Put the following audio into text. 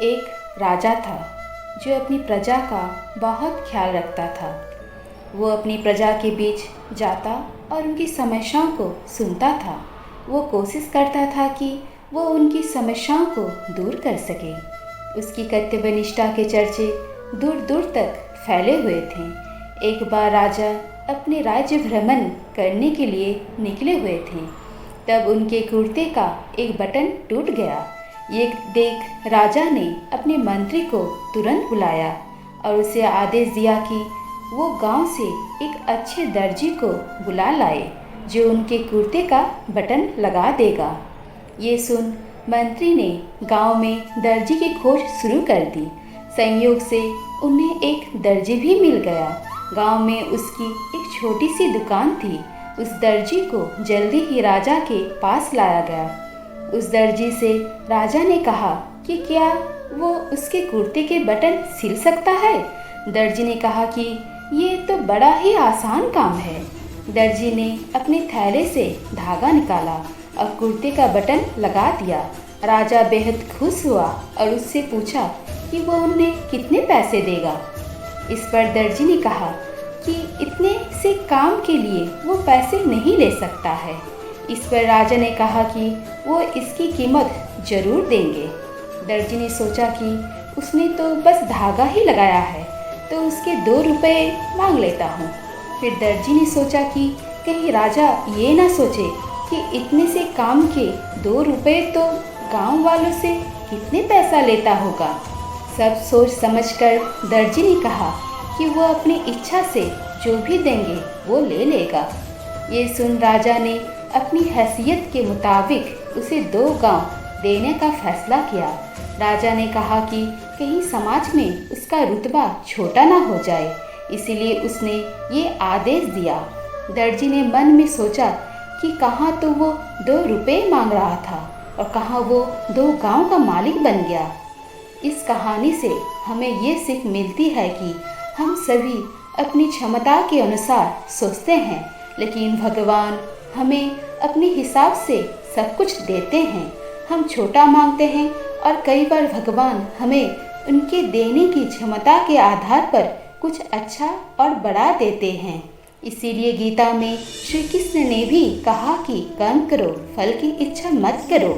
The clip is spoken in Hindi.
एक राजा था जो अपनी प्रजा का बहुत ख्याल रखता था। वो अपनी प्रजा के बीच जाता और उनकी समस्याओं को सुनता था। वो कोशिश करता था कि वो उनकी समस्याओं को दूर कर सके। उसकी कर्तव्यनिष्ठा के चर्चे दूर दूर तक फैले हुए थे। एक बार राजा अपने राज्य भ्रमण करने के लिए निकले हुए थे। तब उनके कुर्ते का एक बटन टूट गया। ये देख राजा ने अपने मंत्री को तुरंत बुलाया और उसे आदेश दिया कि वो गांव से एक अच्छे दर्जी को बुला लाए जो उनके कुर्ते का बटन लगा देगा। ये सुन मंत्री ने गांव में दर्जी की खोज शुरू कर दी। संयोग से उन्हें एक दर्जी भी मिल गया। गांव में उसकी एक छोटी सी दुकान थी। उस दर्जी को जल्दी ही राजा के पास लाया गया। उस दर्जी से राजा ने कहा कि क्या वो उसके कुर्ते के बटन सिल सकता है। दर्जी ने कहा कि ये तो बड़ा ही आसान काम है। दर्जी ने अपने थैले से धागा निकाला और कुर्ते का बटन लगा दिया। राजा बेहद खुश हुआ और उससे पूछा कि वो उन्हें कितने पैसे देगा। इस पर दर्जी ने कहा कि इतने से काम के लिए वो पैसे नहीं ले सकता है। इस पर राजा ने कहा कि वो इसकी कीमत जरूर देंगे। दर्जी ने सोचा कि उसने तो बस धागा ही लगाया है तो उसके 2 रुपये मांग लेता हूँ। फिर दर्जी ने सोचा कि कहीं राजा ये ना सोचे कि इतने से काम के 2 रुपये तो गांव वालों से कितने पैसा लेता होगा। सब सोच समझकर दर्जी ने कहा कि वो अपनी इच्छा से जो भी देंगे वो ले लेगा। ये सुन राजा ने अपनी हैसियत के मुताबिक उसे 2 गांव देने का फैसला किया। राजा ने कहा कि कहीं समाज में उसका रुतबा छोटा ना हो जाए, इसीलिए उसने ये आदेश दिया। दर्जी ने मन में सोचा कि कहाँ तो वो 2 रुपये मांग रहा था और कहाँ वो 2 गांव का मालिक बन गया। इस कहानी से हमें ये सीख मिलती है कि हम सभी अपनी क्षमता के अनुसार सोचते हैं, लेकिन भगवान हमें अपने हिसाब से सब कुछ देते हैं। हम छोटा मांगते हैं और कई बार भगवान हमें उनके देने की क्षमता के आधार पर कुछ अच्छा और बड़ा देते हैं। इसीलिए गीता में श्री कृष्ण ने भी कहा कि कर्म करो, फल की इच्छा मत करो।